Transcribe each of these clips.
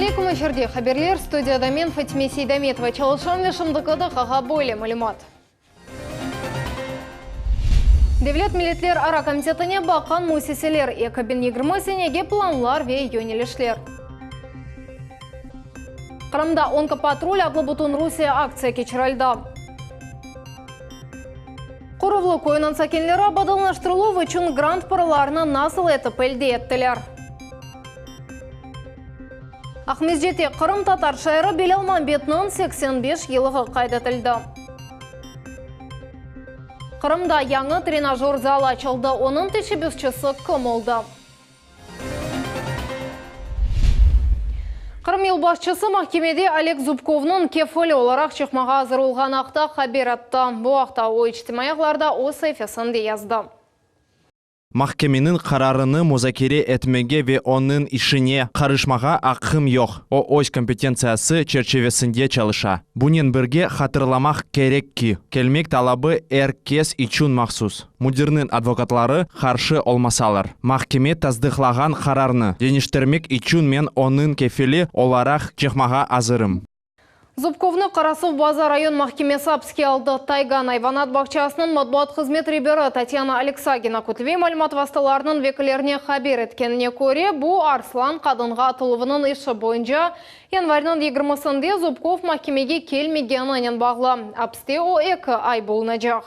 алейкум, эфирде хаберлер, студияда мен Фатиме Сейдаметова. Чалышан вешімдікіді қаға бойлы мәлімат. Девлет милетлер ара комитетіне баққан мусиселер, екабін егірмесенеге планлар ве йөнелешлер. Қырымда онкопатруль адлы бұтын Русия акция кечіралды. Құрывлы койынан сакенлері бадылнаштырылу үшін грант параларына насыл етіп әлде еттілер. Ахмезжете Қырым татар шайры Белалманбетнің 85 елығы қайдатылды. Қырымда яңы тренажер залы açılды, оның тешебізшісі кім олды. Қырым елбасшысы махкемеде Олег Зубковның кефілі оларақ шықмаға азырылған ақта хабер атты. Бұл ақта ой-іштімаяғларда о сайфасында язды. Mahkemenin kararını muzakere etmege ve onun işine karışmağa akım yok. O öz kompetensiyası çerçevesinde çalışa. Bunun birge hatırlamak gerek ki, kelmek talabı herkes için mahsus. Müdürünün advokatları karşı olmasalar. Mahkeme tasdiklagan kararını değiştirmek için men onun kefili olarak çıkmağa hazırım. Зубковны Қарасов база район махкемесі апске алды. Тайган Айванат бақчасының матбуат қызмет ребері Татьяна Алексагина күтілвей мәлімат васталарының векілеріне хабер еткеніне көре, бұл Арслан қадынға атылывының іші бойынша январьның 20-сінде Зубков махкемеге келмегенінен бағлы. Апсте о 2 ай болынacak.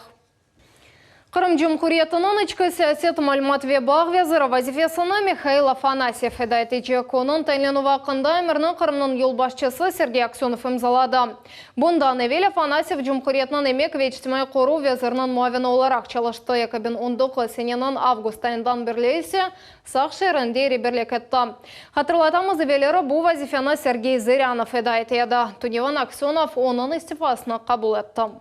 Қырым Жұмхуриятының ішкі саясет мәлімат ве бағ везірі вазифесіні Михаил Афанасьев едайтече конын тайлену вақында әмірінің Қырымның елбасшысы Сергей Аксенов имзалады. Бұнда Невел Афанасьев Жұмхуриятының емек вечтімай қору везірінің муавені оларақ чалышты екабін 10 сененің август айындан бірлейсе сақ шерінде реберлек етті. Хатырлатамыз евелері бұл вазифені Сергей Зырянов едайтеді. Туневан Аксенов оның истифасына қабыл етті.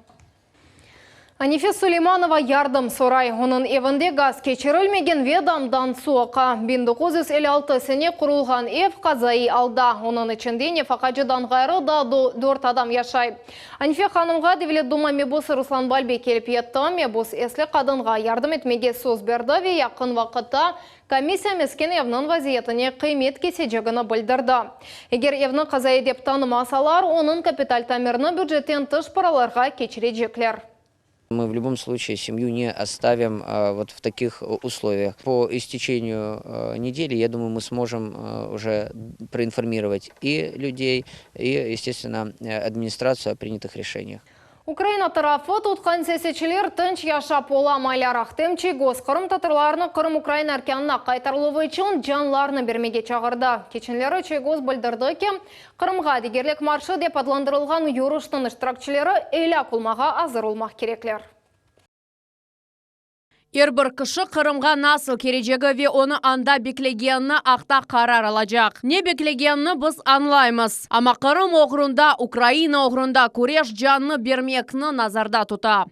Анифес Сулейманова ярдым сорай. Оның евінде газ кечірілмеген ведамдан суықа. 1956 сене құрылған ев қазайы алда. Оның ішінде нефақаджыдан ғайры да 4 адам яшай. Анифе ханымға Девлет Дума мебус Руслан Бальбе келіп етті. Мебус әслі қадынға ярдым етмеге сөз берді ве яқын вақытта комиссия мескен евнің вазиетіне қимет кесежегіні білдірді. Егер евні қазайы деп танымасалар, оның капитал тамерні бюджеттен тыш параларға кечірежеклер. Мы в любом случае семью не оставим вот в таких условиях. По истечению недели, я думаю, мы сможем уже проинформировать и людей, и, естественно, администрацию о принятых решениях. Украина тарапы тұтқан сесечілер тынч яшап оламайлар ақтемче гос Қырым татырларыны Қырым Украина әркеніне қайтарылығы үшін жанларыны бермеге чағырды. Кечінлері Чегоз білдірді ке, Қырымға дегерлік маршы деп адландырылған юрыштың іштіракчілері ейлі құлмаға азыр олмақ кереклер. Әрбір кіші Қырымға насыл кережегі ве оны анда беклегенні ақта қарар алacak. Не беклегенні біз анлаймыз. Ама Қырым оғрында, Украина оғрында көреш жанны бермекні назарда тұта.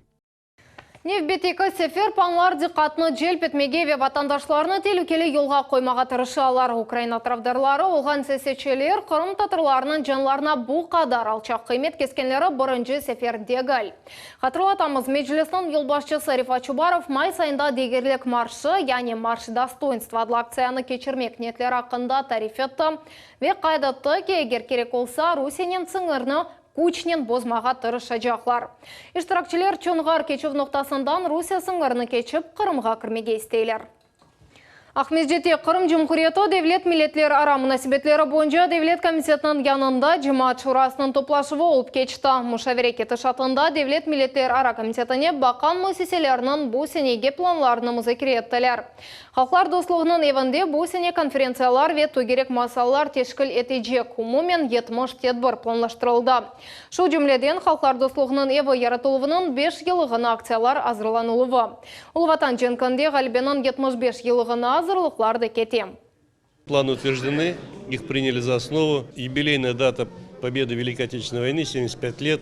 Невбетекі сефер панлар диқатны желп етмеге ве ватандашларыны телукелі елға қоймаға тырышалар. Украина тарафдарлары олған сесечелер Қырым татырларының жанларына бұл қадар алчақ қимет кескенлері бұрынжы сефер дегал. Қатырлатамыз Меджлесінің елбасшысы Рифат Чубаров май сайында дегерлік маршы, яғни марш достоинства адлы акцияны кечірмек нетлер ақында тарифетті ве қайдатты ке егер керек олса Русинен сыңырны күчнен бозмаға тырышачақлар. Иштиракчылар чоңғар кечіп ноқтасындан Русия сыңғырны кечіп Қырымға кірмеге істейлер. Ахмезжете Қырым Жұмхуриеті Девлет милетлер ара мұнасибетлері бойынша Девлет комитетінің янында Жымат шурасының топлашывы олып кечті. Мұшаверекеті шатында Девлет милетлер ара комитетіне баққан мұсеселерінің бұл сенеге планларыны мұзакер еттілер. Халқлар дослығының евінде бұл сене конференциялар ве тугерек масалар тешкіл етежек умумен 70 тедбір планлаштырылды. Шу жүмледен Халқлар дослығының еві яратылығының 5 елығына акциялар азырланылығы. Улватан женкінде ғалбенің 75 елығына азырлықларды кетем. Планы утверждены, их приняли за основу. Юбилейная дата победы Великой Отечественной войны, 75 лет.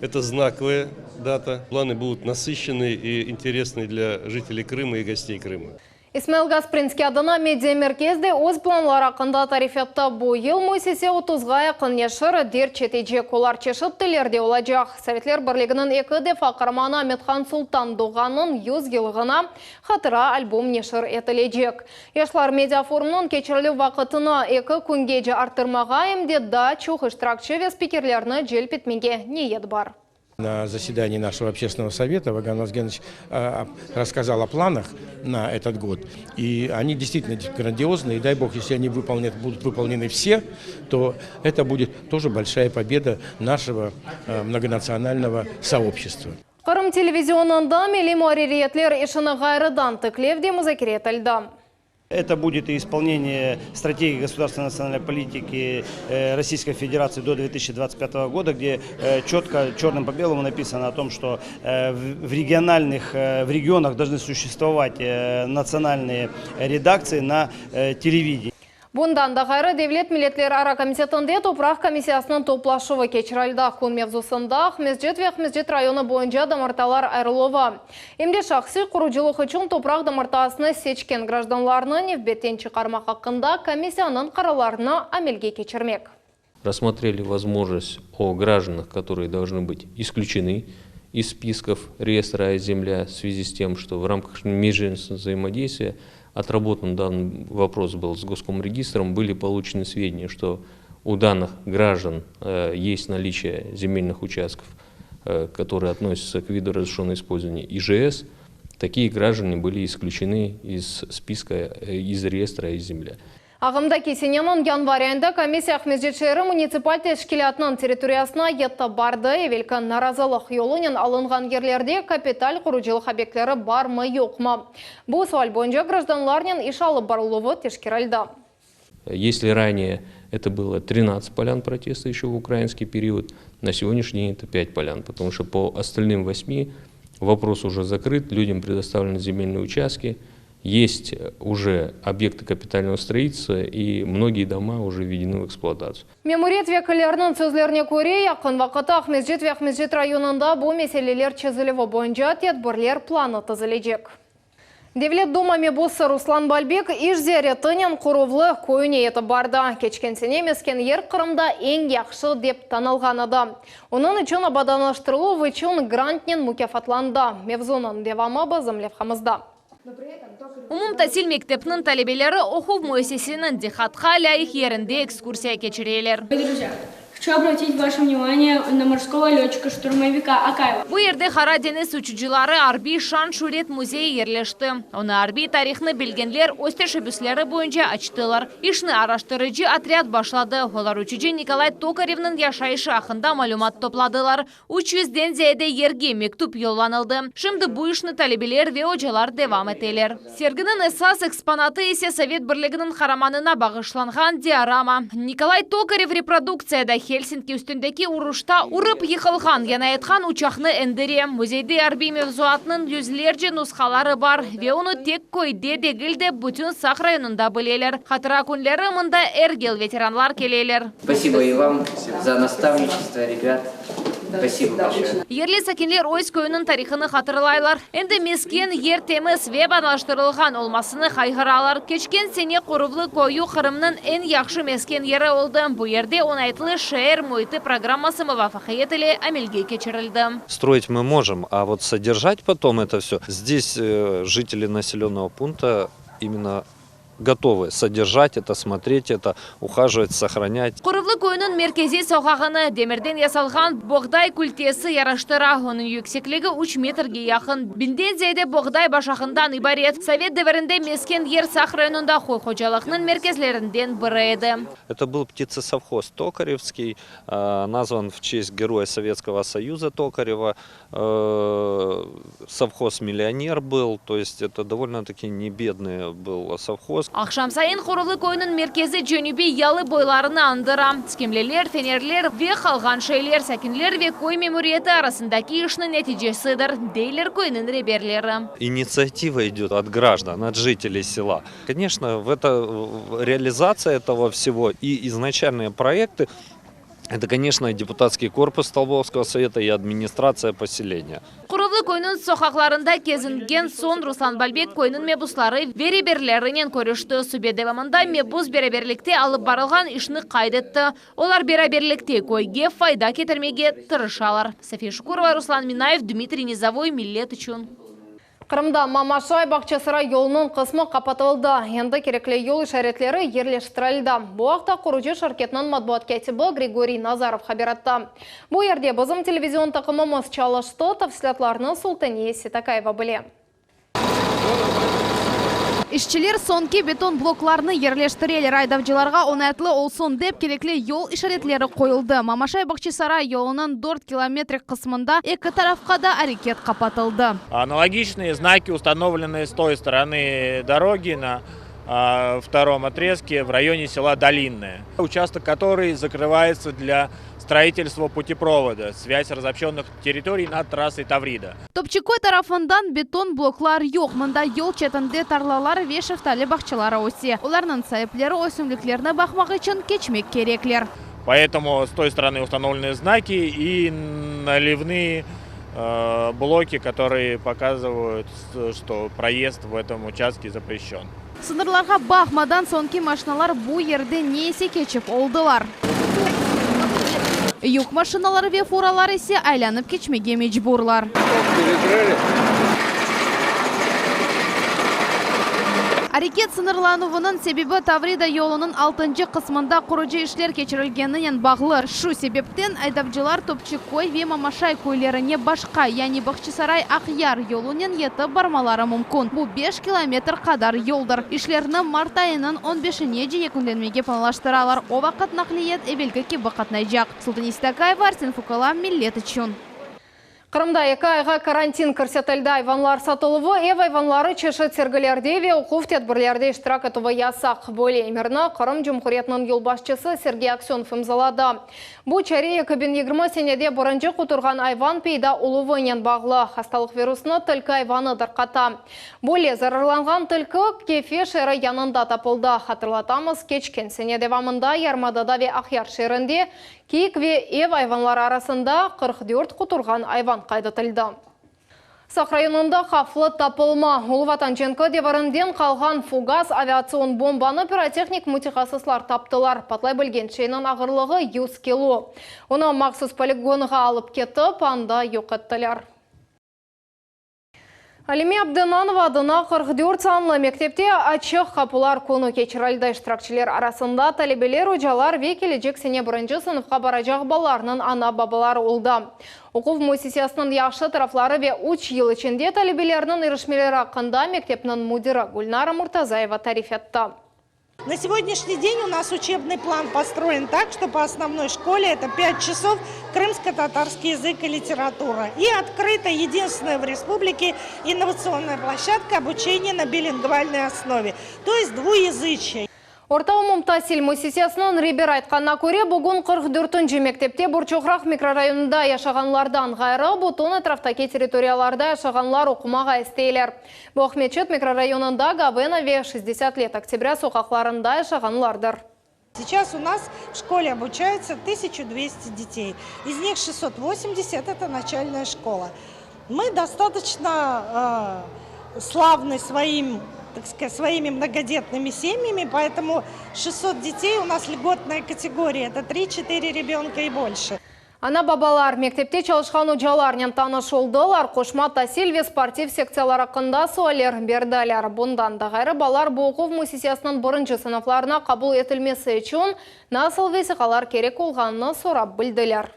Это знаковая дата. Планы будут насыщенные и интересные для жителей Крыма и гостей Крыма. Исмаил Гаспринский адына медиа меркезде өз планлар ақында тарифетті бойыл мөсесе 30-ға яқын ешір дер четеже колар чешіп тілерде олажақ. Советлер бірлігінің екі дефа қарманы Аметхан Султан Доғанын 100 елғына қатыра альбом нешір етілежек. Ешлар медиа форумның кечірлі вақытына екі күнгеже артырмаға емде да чух иштиракчы ве спикерлерні желп етмеге ниет бар. На заседании нашего общественного совета Ваган Вазгенович рассказал о планах на этот год. И они действительно грандиозные. И дай бог, если они будут выполнены все, то это будет тоже большая победа нашего многонационального сообщества. Қырым телевизионында милли муаририетлер ишіні ғайрыдан тіклевде музакире етілді. Это будет и исполнение стратегии государственной национальной политики Российской Федерации до 2025 года, где четко, черным по белому написано о том, что в регионах должны существовать национальные редакции на телевидении. Bundan da gayrı Devlet Milletler Ara Komitetinde Toprak Komisсиясының топлашуы кечіралда күн мевзусында Ахмезжет ве Ахмезжет районы бойынша дамырталар айрылова. Емде шақсы құручылық үшін топрақ дамыртасыны сечкен гражданларны невбеттен чықармақ хақында комиссияның қараларына амелге кечірмек. Рассмотрели возможность о гражданах, которые должны быть исключены из списков реестра «Земля» в связи с тем, что в рамках межведомственного взаимодействия отработан данный вопрос был с Госкомрегистром, были получены сведения, что у данных граждан есть наличие земельных участков, которые относятся к виду разрешенного использования ИЖС. Такие граждане были исключены из списка, из реестра «Земля». Ағымда кесененің январь айында комиссия Ахмезжет шәрі муниципаль тәшкилатының территориясына етті барды. Евелкі наразылық елінен алынған ерлерде капиталь құручылық объектлері бар ма, yok ма? Бұл суал бойынша гражданларнен иш алып барылуы тешкералды. Если ранее это было 13 полян протеста еще в украинский период, на сегодняшний день это 5 полян, потому что по остальным 8 вопрос уже закрыт, людям предоставлены земельные участки. Есть уже объекты капитального строительства, и многие дома уже введены в эксплуатацию. Мемориет векілерінің сөзлеріне көре, яқын вақыты Ахмезжет ве Ахмезжет районында бұл меселелер чезілігі бойынша тедбірлер планы тізілежек. Девлет Дума мебусы Руслан Бальбек иш зияретінен құровлы көйіне еті барды. Кечкенсене мескен ер Қырымда ең яқшы деп танылғаныды. Оның үшін абаданыштырылу үшін грантнен мүкефатланды. Мевзонын девамы бізім левхамызда. Умум тәсіл мектепнің талебелері оқу муэссесенің дихатқа лайық ерінде экскурсия кечірелер. Хочу обратить ваше внимание на морского летчика-штурмовика Акаева. Bu yerде Қара деңіз учучылары Арби Шан Шурет музейі ерлешті. Оны Арби тарихны білгенлер өз тәшәббүсләре бойынша ачтылар. Ишны араштырыcı отряд башлады. Олар учучы Николай Токаревның яшайышы ақында малумат топладылар. 300-ден зәйді ерге мектуп yollanıldı. Şimdi bu işni talebелер ве ожалар девам етелер. Сергінің esas экспонаты ise Совет Бірлігінің қараманына бағышланған диорама. Николай Токарев репродукцияда Хельсинки үстіндегі ұрышта ұрып йықылған, яна айтқан учақны әндіре. Музейде Арби мевзуатының yüzlerce нұсқалары бар. Ве оны тек көйде дегілде бүтін Сақ районында білелер. Қатыра күнлері мұнда әргел ветеранлар келелер. Спасибо и вам за наставничество, ребят. Спасибо большое. Ерлі сәкенлер ойс көйінің тарихыны қатырлайлар. Әнді мескен ер теміз ве банаштырылған олмасыны қайғыралар. Кечкен сене құрывлы көйі Қырымның ән яқшы мескен ері олды. Бұл ерде онайтлы шәр мойты программасы мұвафақиетілі әмелге кечірілді. Строить мы можем, а вот содержать потом это все. Здесь жители населенного пункта именно готовы содержать это, смотреть это, ухаживать, сохранять. Құрывлы көйінің меркези соғағыны демірден ясалған боғдай күлтесі яраштыра. Оның yüksеклігі 3 метрге яқын. Бинден зейде боғдай башақындан ибарет. Совет дәвірінде мескен ер Сақ районында қойқожалықның мерkezлерінден бірі еді. Это был птицесовхоз Токаревский, назван в честь героя Советского Союза Токарева. Совхоз «Миллионер» был, то есть это довольно-таки не бедный был совхоз. Ақшам сайын құрылы көйінің меркезі жөнібе ялы бойларыны андыра. Скемлелер, фенерлер ве қалған шейлер, сәкінлер ве көй мемориеті арасындаки ішінің нәтижесідір, дейлер көйінің реберлері. Инициатива идет от граждан, от жителей села. Конечно, реализация этого всего и изначальные проекты, это, конечно, депутатский корпус Столбовского совета и администрация поселения. Құрылы Алы көйнін соқақларында кезінген сон Руслан Балбек көйнін мебуслары вереберлерінен көрішті субедевамында мебус береберлікте алып барылған ішіні қайдетті. Олар береберлікте көйге файда кетірмеге тырышалар. София Шукурова, Руслан Минаев, Дмитрий Низовой, Миллет үшін. Қырымда Мамашай бақчасыра yolының қысмы қапатылды. Енді кереклі yol işaretlері ерлештірілді. Бұл ақта құрушы шаркетінің матбуат кәтібі Григорий Назаров хабаратта. Бұл ерде бізім телевизион тақымымыз чалышты, тәфсілатларының Султания Сетакаева біле. Işçiler sonki beton bloklarını yerleştireli raydavcılarga onaytlı olsun dep kerekli yol işaretleri koyuldu. Mamaşay Бахчисарай yolunun 4 kilometre kısmında iki tarafka da hareket kapatıldı. Аналогичные знаки установлены с той стороны дороги на втором отрезке в районе села Долинное. Участок, который закрывается для строительства путепровода, связь разобщенных территорий над трассой Таврида. Topçukoy tarafından beton bloklar yok. Mında yol çetinde tarlalar ve şeftali bahçeleri osi. Onların sahipleri ösümlüklerine bakmak için geçmek gerekler. Поэтому с той стороны установлены знаки и наливные блоки, которые показывают, что проезд в этом участке запрещен. Sınırlarga bakmadan sonki maşinalar bu yerde neyse geçip oldular. Yük maşinaları ve furalar ise aylanıp geçmeye mecburlar. Hareket sınırlanıvının sebebi Tavrida yolunun 6. kısmında kurucu işler geçirilgeniyle bağlı. Şu sebepten aydavcılar Topçukoy ve Mamaşay koylarına başka, yani Бахчисарай Akhyar yolunun yetip barmaları mümkün. Bu 5 kilometre kadar yoldur. İşlerini Mart ayının 15'ine yekunlenmege planlaştıralar. O vakit nakliyet evvelki gibi katlayacak. Султания Сетакаева, Арсен Фукала, Миллет үшін. Қырымда 2 айға карантин көрсетілді. Айванлар сатылығы, ев айванлары чешы тергілерде ве оқув тедбірлерде іштірак етуі ясақ. Бөлі емірні Қырым Жұмхуретінің елбашчысы Сергей Аксенов имзалады. Бұл чаре 2020 сенеде бұрынжы құтырған айван пейда ұлывынен бағлы. Хасталық вирусыны түлкі айваны дырқата. Бөлі зарарланған түлкі кефе шері янында тапылды. Хатырлатамыз кечкен сенеде вамында Ярмадада ве Ахяр шерінде кейік ве ев айванлар арасында 44 құтырған айван қайдатылды. Сақ районында қафлы тапылма. Улыватанченко деварынден қалған фугас авиацион бомбаны пиротехник мутихасыслар таптылар. Патлай білген шейнің ағырлығы 100 кило. Оны мақсыз полигоныға алып кетіп, анда yok еттілер. Алиме Абдынанова адына 44 санлы мектепте ачық қапылар көні кечірілді. Штиракчилер арасында талебелер ұжалар ве келечек сене бірінші сыныфқа баражақ баларының ана бабалары олды. Оқув муссисиясының яқшы тарафлары ве 3 ел ішінде талебелерінің ирішмелері ақында мектепнің мудирі Гульнара Муртазаева тариф етті. На сегодняшний день у нас учебный план построен так, что по основной школе это 5 часов крымско-татарский язык и литература. И открыта единственная в республике инновационная площадка обучения на билингвальной основе, то есть двуязычие. Орта умумта сельмусисиясынан ребер айтқанна көре бүгін 44-ші мектепте Бурчоқрақ микрорайонында яшағанлардан ғайры бұтын атрафтаки территорияларда яшағанлар оқымаға істейлер. Бұқметчет микрорайонында Гавенове 60 лет октября соқақларында яшағанлардыр. Сейчас у нас в школе обучается 1200 детей. Из них 680 это начальная школа. Мы достаточно славны своими многодетными семьями, поэтому 600 детей у нас льготная категория, это 3-4 ребенка и больше. Ана бабалар мектепте çalışқан ұжаларнен таныш олдылар, қошма тасил ве спортив секциялар ақында суалер бердалар. Бұндан да ғайры балар бұл оқув муссисиясының бірінші сыныфларына қабыл етілмесі үшін насыл весіқалар керек олғанына сорап білділер.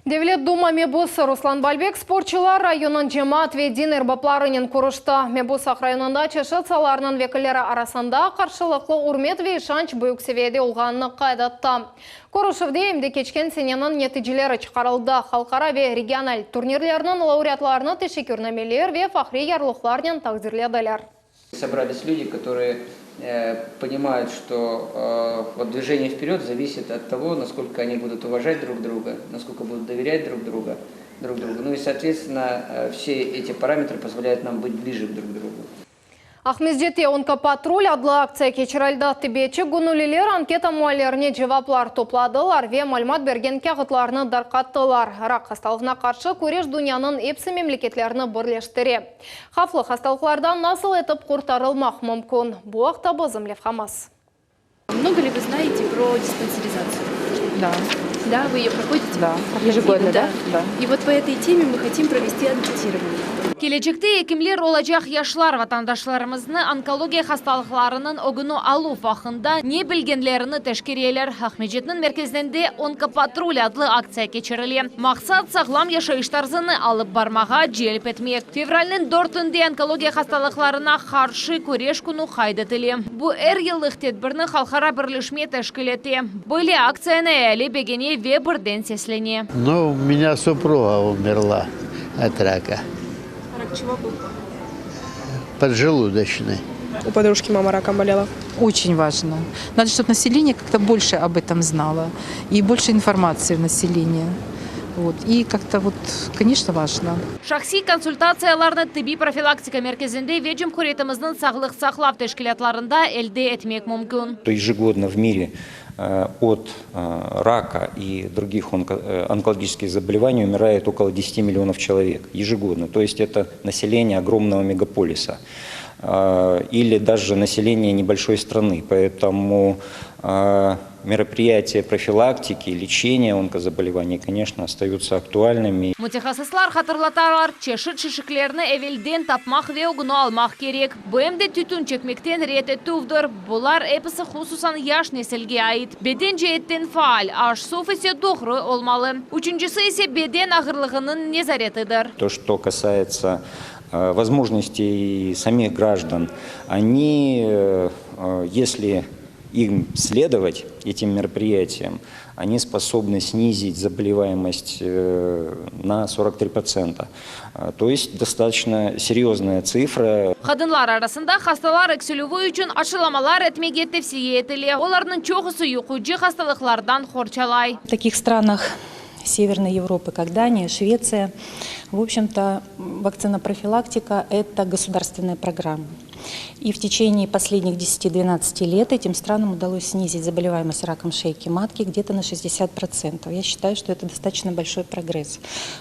Девлет Дума Мебус Руслан Балбек спортчылар районын жемат ве дин эрбапларынен құрышты. Мебусақ районында чешы саларының векілері арасында қаршылықлы урмет ве шанч бөйіксеведе олғанны қайдатты. Құрышывде емде кечкен сененің нетижелері чықарылды. Халқара ве региональ турнирлерінің лауреатларыны тешекернамелер ве фахри ярлықларнен тақдирледілер. Собрались люди, которые понимают, что движение вперед зависит от того, насколько они будут уважать друг друга, насколько будут доверять друг другу. Ну и, соответственно, все эти параметры позволяют нам быть ближе друг к другу. Ахмездете онкопатруль адлы акция кечіралда тибетчі гунулилер анкета муалеріне жеваплар топладылар ве мальмат берген кағытларыны дарқаттылар. Рак хасталығына қаршы көреш дүнияның епсі мемлекетлеріні бірлештіре. Хафлы хасталықлардан насыл етіп құртарылмақ мүмкін. Буақта бозым Левхамас. Много ли вы знаете про диспансеризацию? Да. Да, вы ее проходите? Да, ежегодно, да? Да. И вот по этой теме мы хотим провести анкетирование. Келечекте екімлер олачақ яшлар ватандашларымызны онкология хасталықларының огыну алу фақында не білгенлеріні тәшкерелер. Ахмеджетнің мерkezінде онкопатруль адлы акция кечірілі. Мақсат сағлам яшайыштарзыны алып бармаға желіп етмек. Февральның 4-інде онкология хасталықларына қаршы көреш күні қайдатылы. Бұ әр еллық тедбірні халқара бірлішме тәшкілеті. Были акцияны әлі бегене ве бірден сеслене. Ну, у меня супруга умерла от рака. Чего был? Поджелудочный. У подружки мама раком болела. Очень важно. Надо, чтобы население как-то больше об этом знало. И больше информации в населении. Вот. И как-то вот, конечно, важно. Шахси консультацияларны тиби профилактика мерkezінде веджим хуретіміздің сағлық сақлап тәшкілатларында әлде етмек мүмкін. Ежегодно в мире от рака и других онкологических заболеваний умирает около 10 миллионов человек ежегодно. То есть это население огромного мегаполиса или даже население небольшой страны. Поэтому мероприятия профилактики, лечения онкозаболеваний, конечно, остаются актуальными. Мутехасыслар хатырлатарлар чешит шишіклеріні әвелден тапмақ ве ұғыну алмақ керек. БМД түтін чекмектен реті түвдір. Бұлар әпісі хусусан яш неселге айт. Беден жеттен фаал, аш соф есе доғры олмалы. Üçüncüsі есе беден ағырлығының незаретідір. То, что касается возможностей самих граждан, они, если им следовать этим мероприятиям, они способны снизить заболеваемость на 43%. То есть достаточно серьезная цифра. Kadınlar arasında hastalar eksülüvü üçün aşılamаlar etmege tavsiye etili. Олардың çoğusu yuqucu hastalıklardan хорчалай. В таких странах Северной Европы, как Дания, Швеция, в общем-то, вакцинопрофилактика – это государственная программа. И в течение последних 10-12 лет этим странам удалось снизить заболеваемость раком шейки матки где-то на 60%. Я считаю, что это достаточно большой прогресс.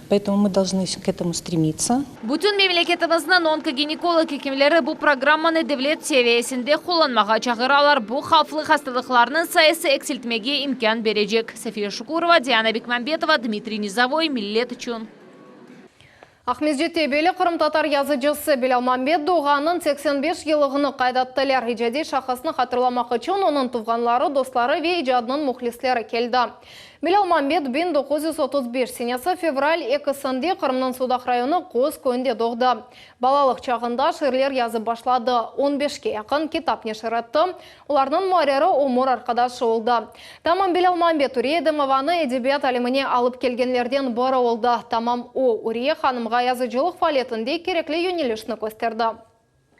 Поэтому мы должны к этому стремиться. Bütün memleketimizden onkoginekolog hekimleri bu programmanı devlet seviyesinde kullanmağa çağıralar. Bu haflı hastalıklarının sayısı eksiltmege imkan verecek. Safiya Şukurova, Diana Bekmambetova, Dmitriy Nizavoy, Millet için. Ахмездете белі Қырым татар язычысы Белалмамбет Доғанның 85 елығыны қайдаттылар. Ижади шақасыны қатырламақ үшін оның туғанлары, достлары ве ижадының мұхлислері келді. Белалмамбет 1935 сенесі февраль 2-сінде Қырымның Судақ районы Қоз көнде доғды. Балалық чағында шырлер язы башлады. 15-ке яқын китап нешіратты. Олардың муарері Омур арқадашы олды. Тамам Белалмамбет Үрие Дымованы әдебиет алиміне алып келгенлерден бары олды. Тамам Үрие ханымға язычылық фалетінде кереклі юнелішіні көстерді.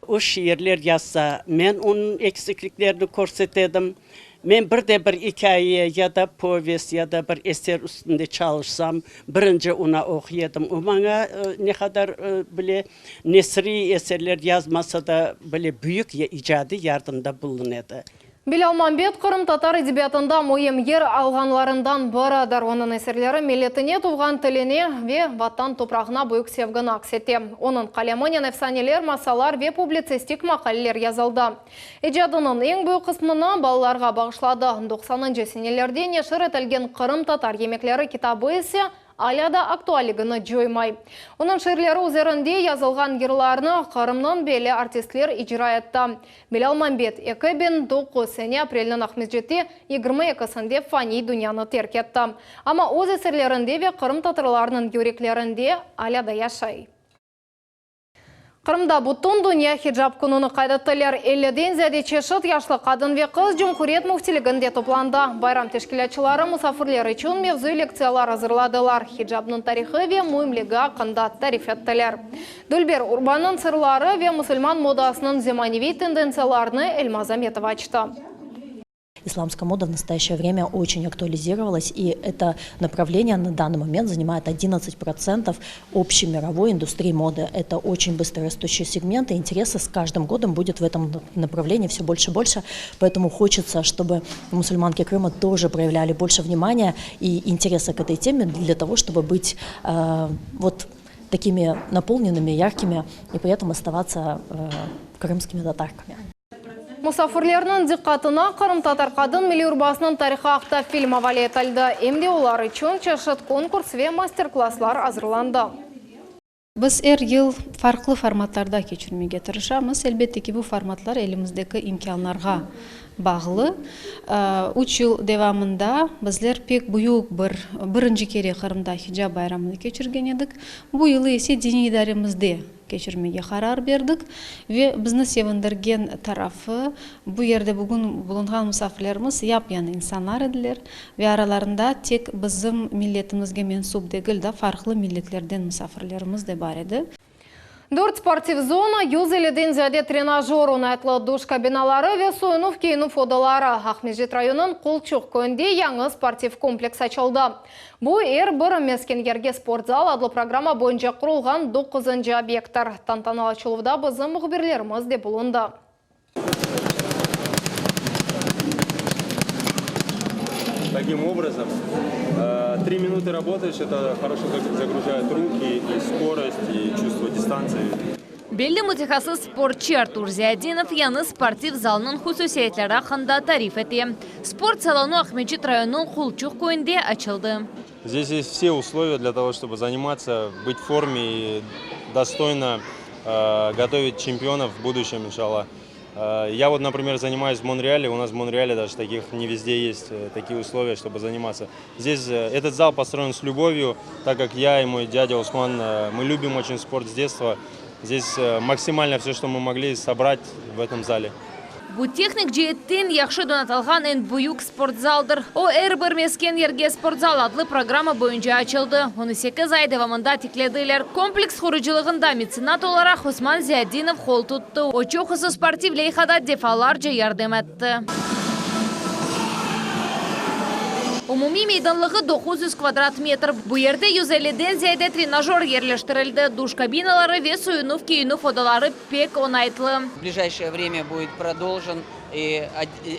O şiirler yazsa, ben onun eksikliklerini korsetedim. Ben bir hikaye ya da povest ya da bir eser üstünde çalışsam, birinci ona okuyadım. O bana ne kadar bile nesri eserler yazmasa da bile büyük icadi yardımda bulunadı. Белалмамбет Қырым татар эдебиятында мойым ер алғанларындан барадар. Оның әсерлері миллетіне туған тіліне ве ваттан топрағына бөйік севгін аксете. Оның қалемінен әфсанелер, масалар ве публицистик мақалелер yazılды. Ижадының ең бөйік қысмына балаларға бағышлады. 90-ыншы сенелерде нешір етілген Қырым татар емеклері китабы есе аляда актуалигіні жоймай. Оның шерлері өзерінде язылған герларны Қырымның белі артистлер ижра етті. Белалмамбет 2009 сене апрелінің Ахмеджетте 22-сінде фани дүнияны терк етті. Ама өз әсерлерінде ве Қырым татарларының юреклерінде аляда яшай. Қырымда бұттың дүния хиджаб күнуны қайдаттылар 50-ден зәде чешіт яшлы қадын ве қыз Жұмхурет мүфтілігінде топланды. Байрам тешкілетчілары мұсафырлер үшін мевзу лекциялар азырладылар. Хиджабның тарихы ве мұйымлігі ақында тариф еттілер. Дүлбер Урбанның сырлары ве мұсылман модасының земаневи тенденцияларыны Эльмазаметов açtı. исламская мода в настоящее время очень актуализировалась, и это направление на данный момент занимает 11% общей мировой индустрии моды. Это очень быстро растущий сегмент, и интереса с каждым годом будет в этом направлении все больше и больше, поэтому хочется, чтобы мусульманки Крыма тоже проявляли больше внимания и интереса к этой теме для того, чтобы быть вот такими наполненными, яркими и при этом оставаться крымскими татарками. Мұсафырлерінің диққатына Қырым татар қадын милиурбасының тарихы ақта фильм авалия етілді. Емде олар үшін чашыт конкурс ве мастер-класслар азырланды. Біз ел farklı форматтарда кечірмеге тырышамыз. Әлбетте ки бұл форматлар еліміздегі имканларға бағылы. 3 жыл девамында біздер пек бұйық бірінші кере Қырымда хиджаб байрамыны кечірген едік. Бұл елі есе дини идаремізде кечірмеге қарар бердік. Ве бізні севіндірген тарафы бұл ерде бүгін бұлынған мұсафирлеріміз яп-яны инсанлар еділер. Ве араларында тек біздің миллетімізге менсуб дегілді farklı миллетлерден мұсафирлеріміз де бар еді. 4 спортив зона, 150-ден зияде тренажер ұнайтлы душ кабиналары ве сойынув кейінув одалары. Ахмежет районын Қолчуқ көнде яңы спортив комплекс açılды. Бұл бір мескенгерге спортзал адлы программа бойынша құрылған 9-ынчы объекттар. Тантаналы açылуда біздің мұхберлеріміз де бұлынды. Таким образом, 3 минуты работаешь, это хорошо загружает руки, и скорость, и чувство дистанции. Белли мутихасы спортчы Артур Зиадинов яны спортив залының хусусиятлері ақында тариф еті. Спорт салону Ахмеджет районының Қолчуқ көнде açılды. Здесь есть все условия для того, чтобы заниматься, быть в форме и достойно готовить чемпионов в будущем, иншаллах. Я вот, например, занимаюсь в Монреале. У нас в Монреале даже не везде есть такие условия, чтобы заниматься. Здесь этот зал построен с любовью, так как я и мой дядя Усман, мы любим очень спорт с детства. Здесь максимально все, что мы могли собрать в этом зале. Бұл техник жеттен яқшы донаталған ән бұйық спортзалдыр. О бір мескен ерге спортзал адлы программа бойынша açılды. Оны 8 ай девамында текледілер. Комплекс құрыжылығында меценат оларақ Усман Зиадинов қол тұтты. Очоқысы спортив лейхада дефаларжа ярдем әтті. Умуми мейданлығы 900 квадрат метр. Бұл ерде 150-ден зияде тренажер ерлештірілді. Душ кабиналары ве сойынув кейінув одалары пек онайтлы. В ближайшее время будет продолжен и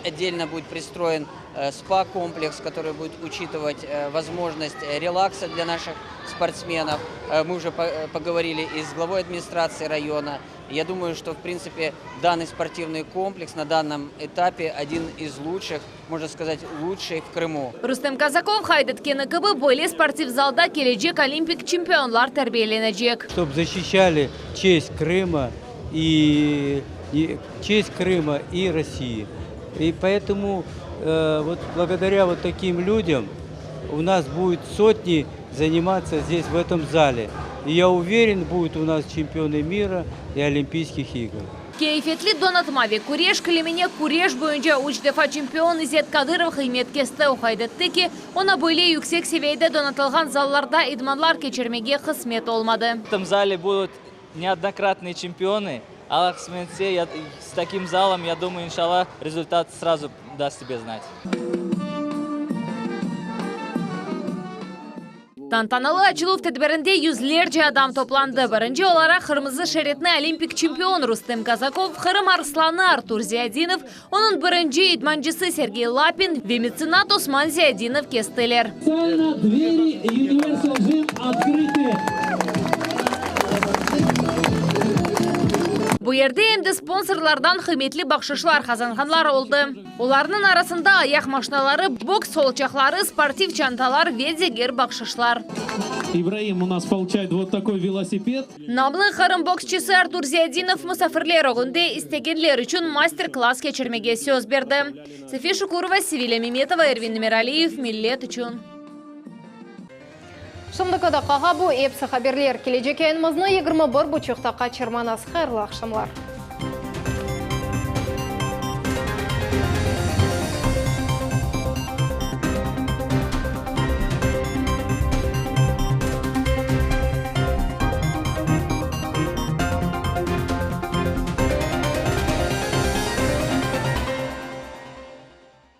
отдельно будет пристроен спа-комплекс, который будет учитывать возможность релакса для наших спортсменов. Мы уже поговорили и с главой администрации района. Я думаю, что в принципе данный спортивный комплекс на данном этапе один из лучших, можно сказать, лучший в Крыму. Рустем Казаков хайдеткені кібі бойле спортив залда келечек олимпик чемпионлар тәрбиеленecek. Чтобы защищали честь Крыма и России. И поэтому вот благодаря вот таким людям у нас будет сотни заниматься здесь, в этом зале. И я уверен, будут у нас чемпионы мира и Олимпийских игр. Кейфетли донатмави куреш кілемене куреш бойынша 3 дефа чемпион Изет Кадыров химеткесті оқайдытты ки, она были yüksek seviyede донатылған залларда идманлар кечермеге қысмет олмады. В этом зале будут неоднократные чемпионы. Аллах сменсе, с таким залом, я думаю, иншаллах, результат сразу даст себе знать. Тантаналы açılу тәдбірінде yüzlerce адам топланды. Бірінші олара қырмызы шеретні олимпик чемпион Рустем Казаков, Қырым Арсланы Артур Зиадинов, оның бірінші идманчысы Сергей Лапин, ве-меценат Усман Зиадинов кестілер. Двери Universal Gym открыты. Бұл ерде емді спонсорлардан қыметлі бақшышлар қазанғанлар олды. Оларының арасында аяқ машиналары, бокс солчақлары, спортив чанталар, ведегер бақшышлар. Ибраим у нас получает вот такой велосипед. Наблы Қырым боксчысы Артур Зиадинов мұсафірлер оғынде істегенлер үшін мастер-класс кечірмеге сөз берді. София Шукурова, Севиля Меметова, Эрвин Миралиев, Миллет үшін. Шымдықыда қаға бұ епсі қаберлер кележек әйінімізні 21 бұчықтаққа чырманас қайырлы ақшамлар.